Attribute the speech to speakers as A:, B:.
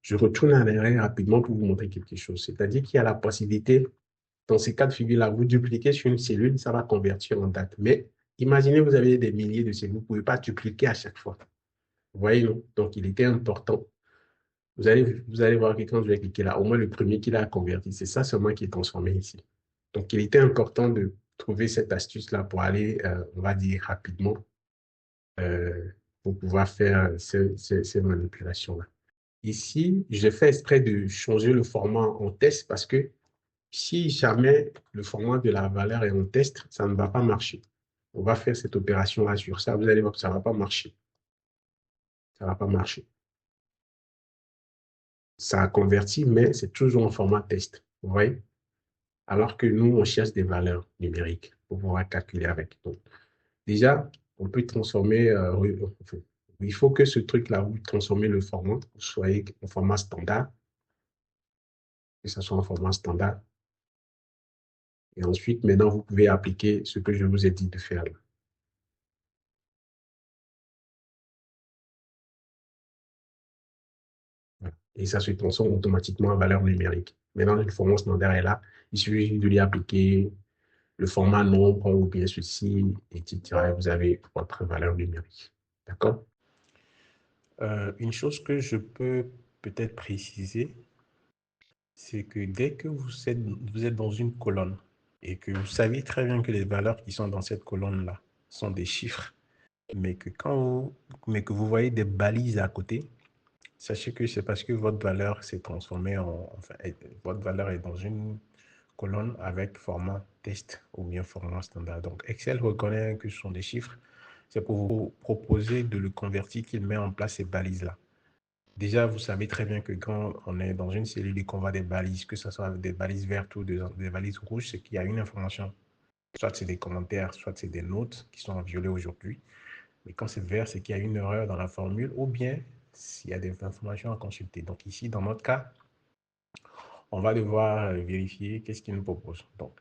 A: Je retourne en arrière rapidement pour vous montrer quelque chose. C'est-à-dire qu'il y a la possibilité, dans ces cas de figure-là, vous dupliquez sur une cellule, ça va convertir en date. Mais imaginez, vous avez des milliers de cellules, vous ne pouvez pas dupliquer à chaque fois. Vous voyez, non? Donc, il était important. Vous allez voir que quand je vais cliquer là, au moins le premier qu'il a converti, c'est ça seulement qui est transformé ici. Donc, il était important de trouver cette astuce-là pour aller, on va dire, rapidement, euh, pour pouvoir faire ces manipulations-là. Ici, j'ai fait exprès de changer le format en test parce que si jamais le format de la valeur est en test, ça ne va pas marcher. On va faire cette opération-là sur ça. Vous allez voir que ça ne va pas marcher. Ça ne va pas marcher. Ça a converti, mais c'est toujours en format test. Vous voyez? Alors que nous, on cherche des valeurs numériques pour pouvoir calculer avec. Donc, déjà, on peut transformer, enfin, il faut que ce truc-là, vous transformez le format, vous soyez en format standard, que ce soit en format standard. Et ensuite, maintenant, vous pouvez appliquer ce que je vous ai dit de faire là. Voilà. Et ça se transforme automatiquement en valeur numérique. Maintenant, le format standard est là. Il suffit de lui appliquer le format nombre ou bien ceci, etc. Et vous avez votre valeur numérique. D'accord?
B: Une chose que je peux peut-être préciser, c'est que dès que vous êtes dans une colonne et que vous savez très bien que les valeurs qui sont dans cette colonne-là sont des chiffres, mais que vous voyez des balises à côté, sachez que c'est parce que votre valeur s'est transformée votre valeur est dans une colonne avec format test ou bien format standard. Donc, Excel reconnaît que ce sont des chiffres. C'est pour vous proposer de le convertir qu'il met en place ces balises-là. Déjà, vous savez très bien que quand on est dans une cellule et qu'on voit des balises, que ce soit des balises vertes ou des balises rouges, c'est qu'il y a une information. Soit c'est des commentaires, soit c'est des notes qui sont en violet aujourd'hui. Mais quand c'est vert, c'est qu'il y a une erreur dans la formule ou bien s'il y a des informations à consulter. Donc ici, dans notre cas, on va devoir vérifier qu'est-ce qu'il nous propose. Donc,